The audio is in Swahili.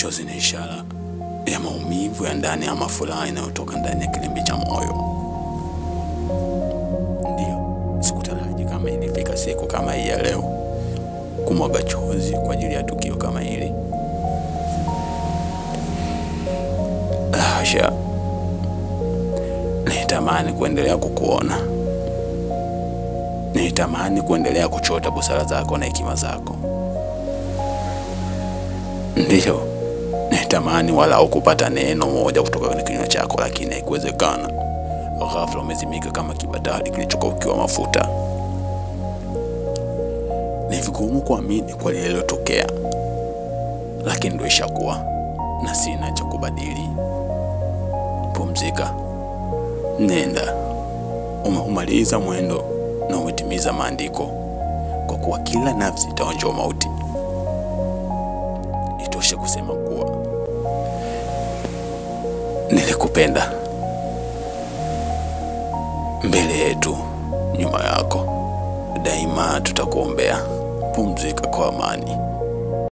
Machozi ni ishara ya maumivu ya ndani ama furaha inayotoka ndani ya kilimbi cha moyo. Ndio, sikutaraji kama ilifika siku kama hii ya leo kumwaga chozi kwa ajili ya tukio kama hili. Hasha, nitamani kuendelea kukuona. Nitamani kuendelea kuchota busara zako na hekima zako. Ndio, nitamani walau kupata neno moja kutoka kwenye kinywa chako, lakini haikuwezekana. Ghafla umezimika kama kibatari kilichokaukiwa mafuta. Ni vigumu kuamini kwa lile lilotokea, lakini ndio ishakuwa na sina cha kubadili. Pumzika. Nenda. Umemaliza mwendo na umetimiza maandiko, kwa kuwa kila nafsi itaonja mauti. Itoshe kusema kuwa nilikupenda. Mbele yetu, nyuma yako, daima tutakuombea. Pumzika kwa amani.